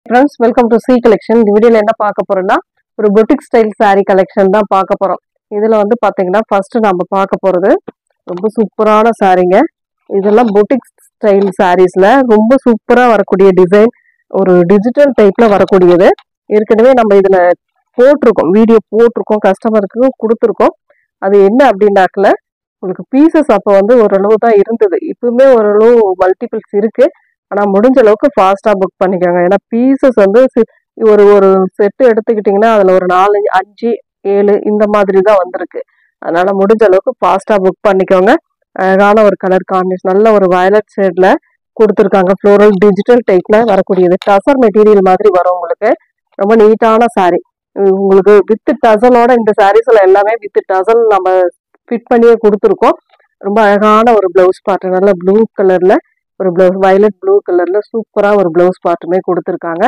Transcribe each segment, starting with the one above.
Friends, welcome to C collection. இந்த வீடியோல என்ன பார்க்க போறோம்னா ஒரு boutique style saree collection தான் பார்க்க போறோம். இதுல வந்து பாத்தீங்கன்னா ஃபர்ஸ்ட் நாம பார்க்க போறது ரொம்ப சூப்பரான சாரீங்க. இதெல்லாம் boutique style sareesல ரொம்ப சூப்பரா வரக்கூடிய டிசைன், ஒரு டிஜிட்டல் டைப்ல வரக்கூடியது. ஏற்கனவே நம்ம இதுல போட்டிருக்கோம், வீடியோ போட்டிருக்கோம், கஸ்டமருக்கு கொடுத்துருக்கோம். அது என்ன அப்படின்னாக்கல உங்களுக்கு பீசஸ் அப்போ வந்து ஓரளவு தான் இருந்தது. இப்பவுமே ஓரளவு மல்டிபிள்ஸ் இருக்கு. ஆனால் முடிஞ்ச அளவுக்கு ஃபாஸ்ட்டாக புக் பண்ணிக்கோங்க. ஏன்னா பீசஸ் வந்து ஒரு ஒரு செட்டு எடுத்துக்கிட்டிங்கன்னா அதில் ஒரு 4 5 7 இந்த மாதிரி தான் வந்திருக்கு. அதனால முடிஞ்ச அளவுக்கு ஃபாஸ்ட்டாக புக் பண்ணிக்கோங்க. அழகான ஒரு கலர் காம்பினேஷன், நல்ல ஒரு வயலட் ஷேட்ல கொடுத்துருக்காங்க. ஃப்ளோரல் டிஜிட்டல் டைப்ல வரக்கூடியது. டசர் மெட்டீரியல் மாதிரி வரும் உங்களுக்கு. ரொம்ப நீட்டான சாரீ. உங்களுக்கு வித் டசலோட இந்த சாரீஸ்ல எல்லாமே வித் டசல் நம்ம ஃபிட் பண்ணியே கொடுத்துருக்கோம். ரொம்ப அழகான ஒரு பிளவுஸ் பார்ட், நல்ல ப்ளூ கலர்ல ஒரு பிளவுஸ், வயலட் ப்ளூ கலர்ல சூப்பரா ஒரு பிளவுஸ் பார்ட்டுமே கொடுத்துருக்காங்க.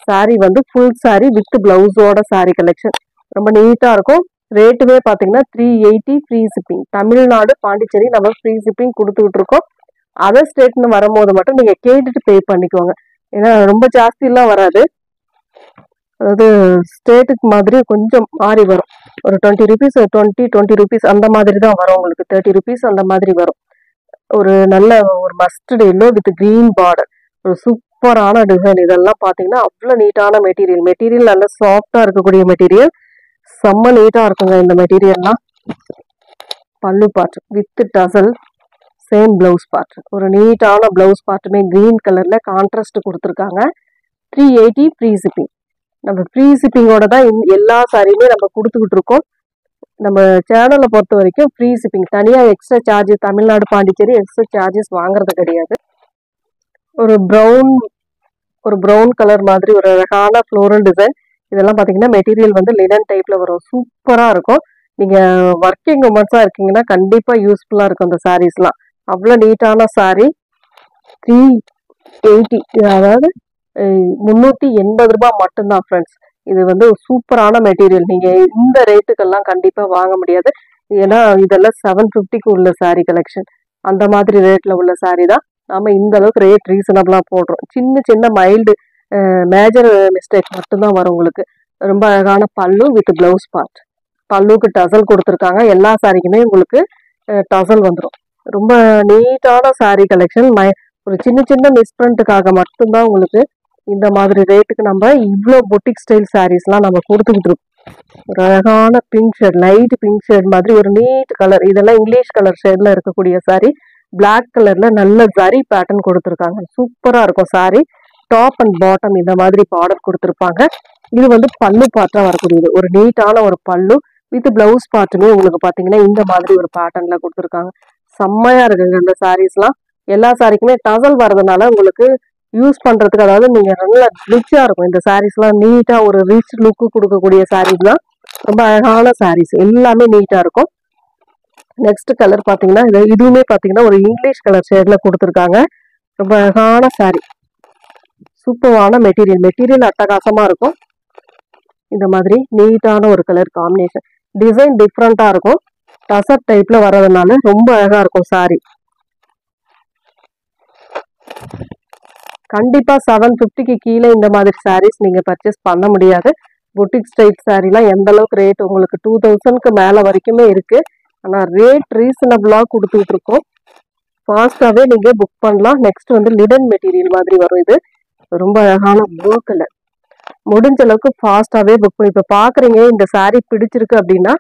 சாரீ வந்து ஃபுல் சாரீ வித் பிளவுஸோட சாரீ கலெக்ஷன் ரொம்ப நீட்டா இருக்கும். ரேட்டுமே பாத்தீங்கன்னா 380 ஃப்ரீ ஷிப்பிங். தமிழ்நாடு பாண்டிச்சேரி நம்ம ஃப்ரீ ஷிப்பிங் கொடுத்துக்கிட்டு இருக்கோம். அதர் ஸ்டேட்னு வரும்போது மட்டும் நீங்க கேட்டுட்டு பே பண்ணிக்கோங்க. ஏன்னா ரொம்ப ஜாஸ்தியெல்லாம் வராது. அதாவது ஸ்டேட்டுக்கு மாதிரி கொஞ்சம் மாறி வரும். ஒரு 20 ருபீஸ் 20 ருபீஸ் அந்த மாதிரி தான் வரும். உங்களுக்கு 30 ருபீஸ் அந்த மாதிரி வரும். ஒரு நல்ல ஒரு mustard yellow with green border, ஒரு சூப்பரான டிசைன். இதெல்லாம் பார்த்தீங்கன்னா அவ்வளோ நீட்டான மெட்டீரியல். மெட்டீரியல் நல்ல சாஃப்டாக இருக்கக்கூடிய மெட்டீரியல், செம்ம நீட்டாக இருக்குங்க இந்த மெட்டீரியல்லாம். பல்லு part with டசல், same blouse part, ஒரு நீட்டான பிளவுஸ் பார்ட்டுமே கிரீன் கலர்ல கான்ட்ராஸ்ட் கொடுத்துருக்காங்க. 380 ஃப்ரீ ஷிப்பிங். நம்ம ஃப்ரீ ஷிப்பிங்கோட தான் எல்லா சாரியுமே நம்ம கொடுத்துக்கிட்டு இருக்கோம். நம்ம சேனலை பொறுத்த வரைக்கும் ஃப்ரீ ஷிப்பிங், தனியாக extra charge, Tamil Nadu Pondicherry extra charges வாங்குறது கிடையாது. ஒரு ப்ரௌன் கலர் மாதிரி ஒரு அழகான ஃப்ளோரல் டிசைன். இதெல்லாம் பார்த்தீங்கன்னா மெட்டீரியல் வந்து லினன் டைப்ல வரும். சூப்பராக இருக்கும். நீங்கள் ஒர்க்கிங் உமன்ஸாக இருக்கீங்கன்னா கண்டிப்பாக யூஸ்ஃபுல்லாக இருக்கும் இந்த சாரீஸ்லாம். அவ்வளோ நீட்டான சாரீ. 380, அதாவது 380 ரூபாய் மட்டும்தான் ஃப்ரெண்ட்ஸ். இது வந்து சூப்பரான மெட்டீரியல். நீங்க இந்த ரேட்டுக்கெல்லாம் கண்டிப்பா வாங்க முடியாது. ஏன்னா இதெல்லாம் 750க்கு உள்ள சாரீ கலெக்ஷன். அந்த மாதிரி ரேட்ல உள்ள சாரீ தான் நாம இந்த அளவுக்கு ரேட் ரீசனபிளா போடுறோம். சின்ன சின்ன மைல்டு மேஜர் மிஸ்டேக் மட்டும்தான் வரும் உங்களுக்கு. ரொம்ப அழகான பல்லு வித் பிளவுஸ் பார்ட். பல்லுக்கு டசல் கொடுத்துருக்காங்க. எல்லா சாரிக்குமே உங்களுக்கு டசல் வந்துடும். ரொம்ப நீட்டான சாரீ கலெக்ஷன். ஒரு சின்ன சின்ன மிஸ்பிரிண்ட்டுக்காக மட்டும்தான் உங்களுக்கு இந்த மாதிரி ரேட்டுக்கு நம்ம இவ்வளோ பொட்டிக் ஸ்டைல் சாரீஸ்லாம் நம்ம கொடுத்துக்கிட்டு இருக்கோம். ஒரு அழகான pink shade, light pink shade மாதிரி ஒரு நீட் கலர். இதெல்லாம் இங்கிலீஷ் கலர் ஷேட்ல இருக்கக்கூடிய சாரீ. பிளாக் கலர்ல நல்ல ஜரி பேட்டர்ன் கொடுத்துருக்காங்க. சூப்பரா இருக்கும் சாரீ. டாப் அண்ட் பாட்டம் இந்த மாதிரி பார்டர் கொடுத்துருப்பாங்க. இது வந்து பல்லு பார்ட்டா வரக்கூடியது. ஒரு நீட்டான ஒரு பல்லு வித் பிளவுஸ் பார்ட்டுமே உங்களுக்கு பாத்தீங்கன்னா இந்த மாதிரி ஒரு பேட்டர்ன்ல கொடுத்துருக்காங்க. செம்மையா இருக்குங்க இந்த சாரீஸ்லாம். எல்லா சாரிக்குமே டசல் வர்றதுனால உங்களுக்கு யூஸ் பண்றதுக்கு, அதாவது நீங்க நல்ல ரிச்சா இருக்கும். இந்த சாரீஸ்லாம் நீட்டா ஒரு ரிச் லுக்கு கொடுக்கக்கூடிய சாரீஸ் தான். ரொம்ப அழகான சாரீஸ், எல்லாமே நீட்டா இருக்கும். நெக்ஸ்ட் கலர் பாத்தீங்கன்னா இதுவுமே பாத்தீங்கன்னா ஒரு இங்கிலீஷ் கலர் ஷேட்ல கொடுத்துருக்காங்க. ரொம்ப அழகான சாரீ, சூப்பரான மெட்டீரியல். மெட்டீரியல் அட்டகாசமா இருக்கும். இந்த மாதிரி நீட்டான ஒரு கலர் காம்பினேஷன். டிசைன் டிஃப்ரெண்டா இருக்கும். டசர் டைப்ல வர்றதுனால ரொம்ப அழகா இருக்கும் சாரீ. கண்டிப்பா 750க்கு கீழே இந்த மாதிரி சாரீஸ் நீங்க பர்ச்சேஸ் பண்ண முடியாது. பொட்டிக் ஸ்டைல் சாரீலாம் எந்த அளவுக்கு ரேட் உங்களுக்கு 2000க்கு மேல வரைக்குமே இருக்கு. ஆனா ரேட் ரீசனபிளா கொடுத்துட்டு இருக்கோம். ஃபாஸ்டாவே நீங்க புக் பண்ணலாம். நெக்ஸ்ட் வந்து லிடன் மெட்டீரியல் மாதிரி வரும். இது ரொம்ப அழகான ப்ளூ கலர். முடிஞ்ச அளவுக்கு ஃபாஸ்டாவே புக் பண்ணி, இப்ப பாக்குறீங்க இந்த சாரீ பிடிச்சிருக்கு அப்படின்னா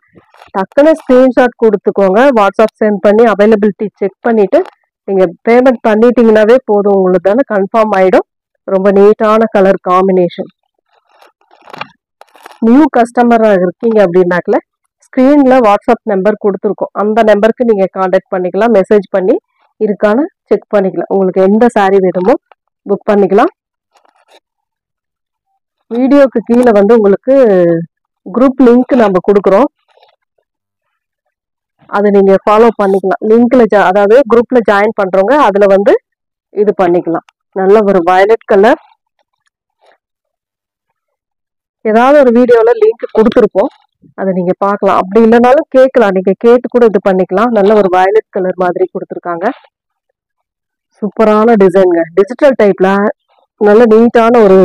டக்குன்னு ஸ்கிரீன்ஷாட் கொடுத்துக்கோங்க. வாட்ஸ்அப் சென்ட் பண்ணி அவைலபிலிட்டி செக் பண்ணிட்டு நீங்க பேமெண்ட் பண்ணிட்டீங்கன்னாவே போதும், உங்களுக்கு தானே கன்ஃபார்ம் ஆயிடும். ரொம்ப நீட்டான கலர் காம்பினேஷன். நியூ கஸ்டமரா இருக்கீங்க அப்படின்னாக்கல ஸ்கிரீன்ல வாட்ஸ்அப் நம்பர் கொடுத்துருக்கோம். அந்த நம்பருக்கு நீங்க கான்டாக்ட் பண்ணிக்கலாம். மெசேஜ் பண்ணி இருக்கான்னு செக் பண்ணிக்கலாம். உங்களுக்கு எந்த சாரீ வேணுமோ புக் பண்ணிக்கலாம். வீடியோக்கு கீழே வந்து உங்களுக்கு குரூப் லிங்க் நம்ம கொடுக்குறோம். அதை நீங்க ஃபாலோ பண்ணிக்கலாம். லிங்க்ல அதாவது குரூப்ல ஜாயின் பண்றவங்க அதுல வந்து இது பண்ணிக்கலாம். நல்ல ஒரு வயலட் கலர். ஏதாவது ஒரு வீடியோல லிங்க் கொடுத்துருப்போம், அதை நீங்க பார்க்கலாம். அப்படி இல்லைனாலும் கேட்கலாம், நீங்க கேட்டு கூட இது பண்ணிக்கலாம். நல்ல ஒரு வயலட் கலர் மாதிரி கொடுத்துருக்காங்க. சூப்பரான டிசைன்ங்க. டிஜிட்டல் டைப்ல நல்ல நீட்டான ஒரு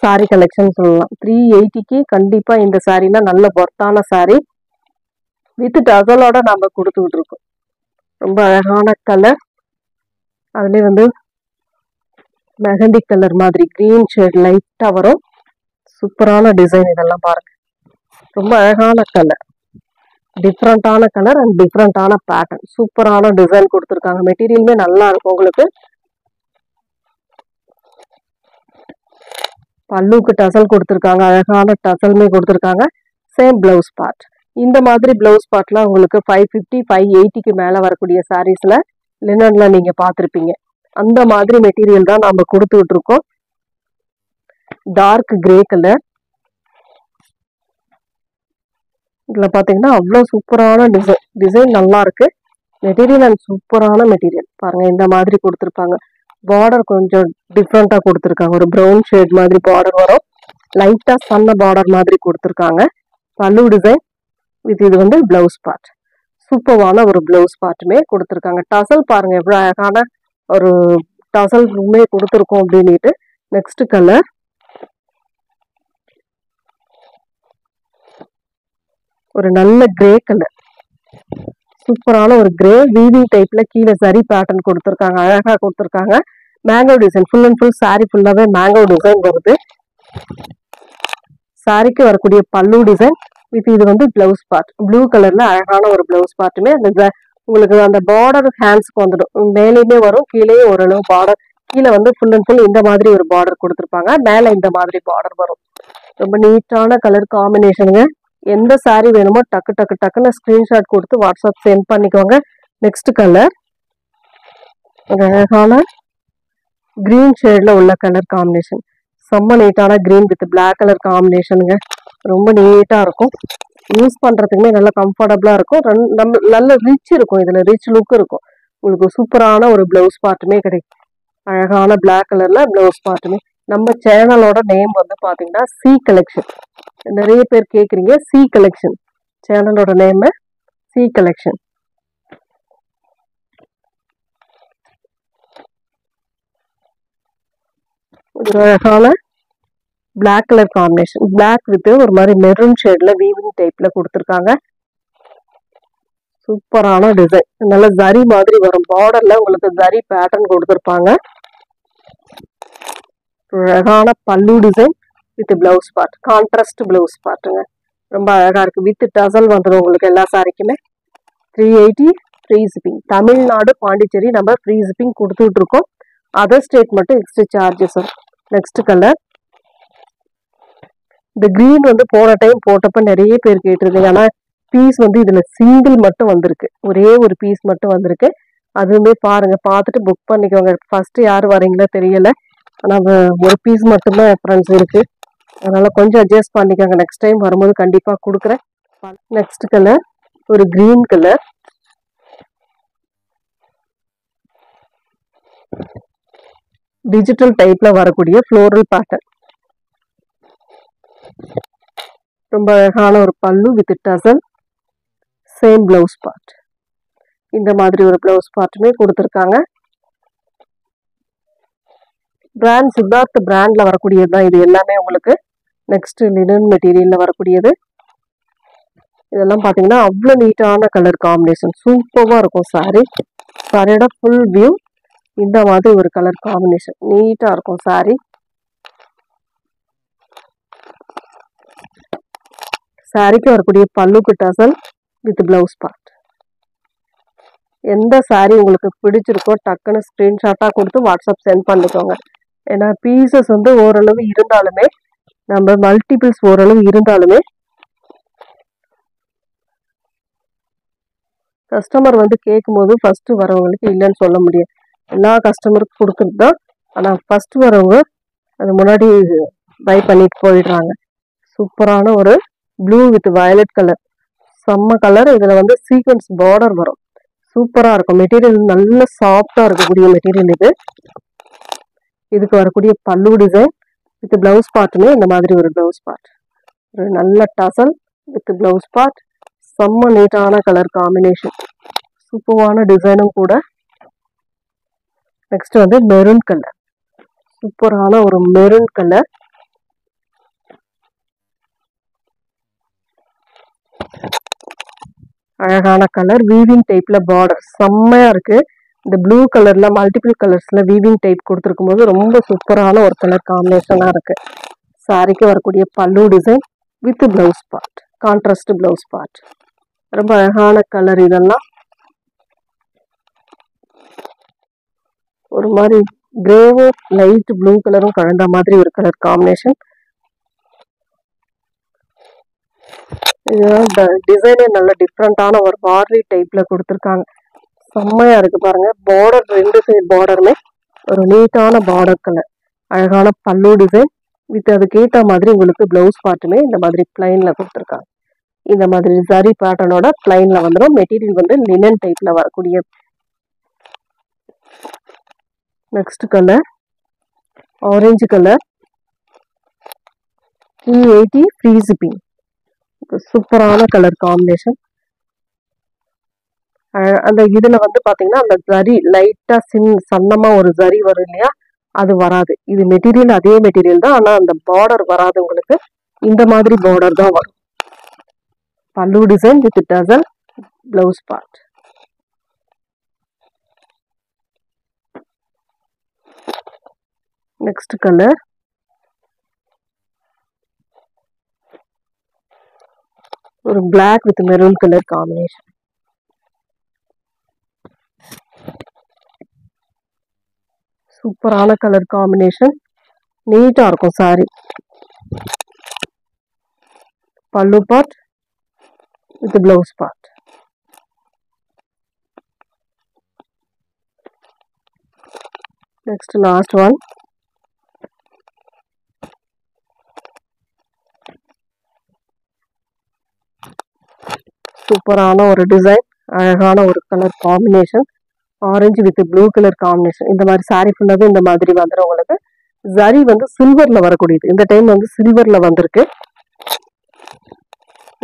சாரி கலெக்ஷன் சொல்லலாம். 380க்கு கண்டிப்பா இந்த சாரீலாம் நல்ல ஒர்த்தான சாரி. வித் டசலோட நம்ம கொடுத்துக்கிட்டு இருக்கோம். ரொம்ப அழகான கலர். அதுலேயே வந்து மெஹந்தி கலர் மாதிரி கிரீன் ஷேட் லைட்டா வரும். சூப்பரான டிசைன். இதெல்லாம் பாருங்க, ரொம்ப அழகான கலர், டிஃப்ரெண்டான கலர் அண்ட் டிஃப்ரெண்டான பேட்டர்ன். சூப்பரான டிசைன் கொடுத்துருக்காங்க. மெட்டீரியலுமே நல்லா இருக்கும். உங்களுக்கு பல்லுக்கு டசல் கொடுத்துருக்காங்க. அழகான டசலுமே கொடுத்துருக்காங்க. Same blouse part. இந்த மாதிரி பிளவுஸ் பார்ட்லாம் உங்களுக்கு 550 580க்கு மேல வரக்கூடிய சாரீஸ்ல லினன்ல நீங்க பார்த்துருப்பீங்க. அந்த மாதிரி மெட்டீரியல் தான் நம்ம கொடுத்துக்கிட்டு இருக்கோம். Dark grey colour. இதுல பாத்தீங்கன்னா அவ்வளவு சூப்பரான டிசைன் நல்லா இருக்கு. மெட்டீரியல் அண்ட் சூப்பரான மெட்டீரியல் பாருங்க. இந்த மாதிரி கொடுத்துருப்பாங்க. பார்டர் கொஞ்சம் டிஃப்ரெண்டா கொடுத்துருக்காங்க. ஒரு ப்ரௌன் ஷேட் மாதிரி பார்டர் வரும். லைட்டா சன்ன பார்டர் மாதிரி கொடுத்துருக்காங்க. பல்லு டிசைன் வித் இது வந்து பிளவுஸ் பார்ட். சூப்பரான ஒரு பிளவுஸ் பார்ட்டுமே கொடுத்துருக்காங்க. டசல் பாருங்க எவ்வளவு அழகான ஒரு டசல்மே கொடுத்துருக்கோம் அப்படின்ட்டு. நெக்ஸ்ட் கலர் ஒரு நல்ல கிரே கலர். சூப்பரான ஒரு கிரே வீவிங் டைப்ல கீழே சரி பேட்டர்ன் கொடுத்துருக்காங்க. அழகா கொடுத்துருக்காங்க. Mango design full and full sorry ஃபுல்லாவே மேங்கோ டிசைன் வருது. சாரிக்கு வரக்கூடிய பல்லு டிசைன் வித் இது வந்து பிளவுஸ் பார்ட். ப்ளூ கலர்ல அழகான ஒரு பிளவுஸ் பார்ட்டுமே அந்த உங்களுக்கு அந்த பார்டர் ஹேண்ட்ஸ்க்கு வந்துடும். மேலேயுமே வரும், கீழே ஓரளவு பார்டர். கீழே வந்து ஃபுல் அண்ட் ஃபுல் இந்த மாதிரி ஒரு பார்டர் கொடுத்துருப்பாங்க. மேலே இந்த மாதிரி பார்டர் வரும். ரொம்ப நீட்டான கலர் காம்பினேஷனுங்க. எந்த சாரி வேணுமோ டக்கு டக்கு டக்குன்னு ஸ்கிரீன்ஷாட் கொடுத்து வாட்ஸ்அப் சென்ட் பண்ணிக்கோங்க. நெக்ஸ்ட் கலர் அழகான கிரீன் ஷேட்ல உள்ள கலர் காம்பினேஷன். செம்ம நீட்டான கிரீன் வித் பிளாக் கலர் காம்பினேஷனுங்க. ரொம்ப நீட்டா இருக்கும். யூஸ் பண்றதுக்குமே நல்லா கம்ஃபர்டபுளா இருக்கும். நல்ல ரிச் இருக்கும். இதுல ரிச் லுக் இருக்கும். உங்களுக்கு சூப்பரான ஒரு பிளவுஸ் பார்ட்டுமே கிடைக்கும். அழகான பிளாக் கலர்ல பிளவுஸ் பார்ட்டுமே. நம்ம சேனலோட நேம் வந்து பாத்தீங்கன்னா சி கலெக்ஷன். நிறைய பேர் கேக்குறீங்க சி கலெக்ஷன். சேனலோட நேம் சி கலெக்ஷன். ஒரு அழகான black colour combination. Black with ஒரு மாதிரி மெரூன் ஷேட்ல வீவிங் டைப்ல கொடுத்துருக்காங்க. சூப்பரான டிசைன். நல்ல ஜரி மாதிரி வரும். பார்டர்ல உங்களுக்கு ஜரி பேட்டர்ன் கொடுத்துருப்பாங்க. அழகான pallu design with blouse part. Contrast blouse பார்ட்டுங்க. ரொம்ப அழகா இருக்கு. வித் டசல் வந்துடும் உங்களுக்கு எல்லா சாரிக்குமே. 380 ஃப்ரீ ஷிப்பிங். தமிழ்நாடு பாண்டிச்சேரி நம்ம ஃப்ரீ ஷிப்பிங் கொடுத்துட்டு இருக்கோம். அதர் ஸ்டேட் மட்டும் எக்ஸ்ட்ரா சார்ஜஸ் வரும். நெக்ஸ்ட் கலர் இந்த கிரீன் வந்து போன டைம் போட்டப்ப நிறைய பேர் கேட்டிருந்தீங்க. ஆனா பீஸ் வந்து இதுல சிங்கிள் மட்டும் வந்திருக்கு. ஒரே ஒரு பீஸ் மட்டும் வந்திருக்கு. அதுவுமே பாருங்க, பார்த்துட்டு புக் பண்ணிக்கோங்க. ஃபர்ஸ்ட் யார் வரீங்களோ தெரியல. ஆனா ஒரு பீஸ் மட்டும்தான் ரெஃபரன்ஸ் இருக்கு. அதனால கொஞ்சம் அட்ஜஸ்ட் பண்ணிக்கோங்க. நெக்ஸ்ட் டைம் வரும்போது கண்டிப்பா கொடுக்குறேன். நெக்ஸ்ட் கலர் ஒரு கிரீன் கலர். டிஜிட்டல் டைப்ல வரக்கூடிய ஃப்ளோரல் பேட்டர்ன். ரொம்ப அழகான ஒரு பல்லு வித் டசல். Same blouse part. இந்த மாதிரி ஒரு பிளவுஸ் பார்ட்டுமே கொடுத்துருக்காங்க. பிராண்ட் சித்தார்த் பிராண்ட்ல வரக்கூடியது தான் இது எல்லாமே உங்களுக்கு. நெக்ஸ்ட் லினன் மெட்டீரியல்ல வரக்கூடியது. இதெல்லாம் பாத்தீங்கன்னா அவ்வளவு நீட்டான கலர் காம்பினேஷன். சூப்பரா இருக்கும் சாரி. சாரியோட ஃபுல் வியூ இந்த மாதிரி ஒரு கலர் காம்பினேஷன். நீட்டா இருக்கும் சாரி. சாரிக்கு வரக்கூடிய பல்லுக்கு டசல் வித் பிளவுஸ் பார்ட். எந்த சாரி உங்களுக்கு பிடிச்சிருக்கோ டக்குன்னு ஸ்கிரீன்ஷாட்டா கொடுத்து வாட்ஸ்அப் சென்ட் பண்ணிக்கோங்க. ஏன்னா பீசஸ் வந்து ஓரளவு இருந்தாலுமே, நம்ம மல்டிபிள்ஸ் ஓரளவு இருந்தாலுமே கஸ்டமர் வந்து கேட்கும் போது ஃபர்ஸ்ட் வரவங்களுக்கு இல்லைன்னு சொல்ல முடியாது. எல்லா கஸ்டமருக்கும் கொடுத்துட்டு தான். ஆனா ஃபர்ஸ்ட் வரவங்க அது முன்னாடி பை பண்ணிட்டு போயிடுறாங்க. சூப்பரான ஒரு ப்ளூ வித் வயலட் கலர். செம்ம கலர். இதுல வந்து சீக்வன்ஸ் பார்டர் வரும். சூப்பரா இருக்கும். மெட்டீரியல் நல்ல சாஃப்டா இருக்கக்கூடிய மெட்டீரியல் இது. இதுக்கு வரக்கூடிய பல்லு டிசைன் வித் பிளவுஸ் பார்ட்டுமே இந்த மாதிரி ஒரு பிளவுஸ் பார்ட். ஒரு நல்ல டசல் வித் பிளவுஸ் பார்ட். செம்ம நீட்டான கலர் காம்பினேஷன். சூப்பரான டிசைனும் கூட. நெக்ஸ்ட் வந்து மெரூன் கலர். சூப்பரான ஒரு மெரூன் கலர். அழகான கலர் வீவிங் டைப்ல பார்டர் செம்மையா இருக்கு. இந்த ப்ளூ கலர்ல மல்டிபிள் கலர்ஸ்ல வீவிங் டைப் கொடுத்துருக்கும் போது ரொம்ப சூப்பரான ஒரு கலர் காம்பினேஷனா இருக்கு. சாரிக்கு வரக்கூடிய பல்லு design with blouse part, contrast blouse part. ரொம்ப அழகான கலர். இதெல்லாம் ஒரு மாதிரி கிரேவும் லைட் ப்ளூ கலரும் கலந்த மாதிரி ஒரு கலர் காம்பினேஷன். இதுதான் டிசைனே நல்ல டிஃப்ரெண்டான ஒரு பார்லி டைப்ல கொடுத்துருக்காங்க. செம்மையா இருக்கு பாருங்க. பார்டர் ரெண்டு சைடு பார்டருமே ஒரு நீட்டான பார்டர் கலர். அழகான பல்லு டிசைன் வித் அதுக்கு ஏற்ற மாதிரி உங்களுக்கு பிளவுஸ் பார்ட்டுமே இந்த மாதிரி பிளைன்ல கொடுத்துருக்காங்க. இந்த மாதிரி ஜரி பேட்டர்னோட பிளைன்ல வந்துடும். மெட்டீரியல் வந்து லினன் டைப்ல வரக்கூடிய. Next colour orange colour. 380 free shipping. சூப்பரான கலர் காம்பினேஷன். அந்த இதுல வந்து பாத்தீங்கன்னா அந்த ஜரி லைட்டா சன்னமா ஒரு ஜரி வரும் இல்லையா, அது வராது. இது மெட்டீரியல் அதே மெட்டீரியல் தான், ஆனா அந்த பார்டர் வராது உங்களுக்கு. இந்த மாதிரி பார்டர் தான் வரும். Pallu design with tassel blouse part. Next colour ஒரு black with maroon colour combination. சூப்பரான கலர் காம்பினேஷன். நீட்டா இருக்கும் sari. Pallu part with blouse part. Next last one. சூப்பரான ஒரு டிசைன், அழகான ஒரு colour combination. Orange with blue colour combination. இந்த மாதிரி சாரி ஃபுல்லாவே இந்த மாதிரி வந்துடும் உங்களுக்கு. ஜரி வந்து சில்வர்ல வரக்கூடியது. இந்த டைம் வந்து சில்வர்ல வந்திருக்கு.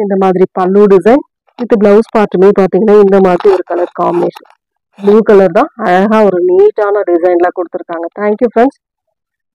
இந்த மாதிரி பல்லு டிசைன் வித் பிளவுஸ் பார்ட்டுமே பாத்தீங்கன்னா இந்த மாதிரி ஒரு கலர் காம்பினேஷன். ப்ளூ கலர் தான். அழகா ஒரு நீட்டான டிசைன்ல கொடுத்துருக்காங்க. Thank you friends.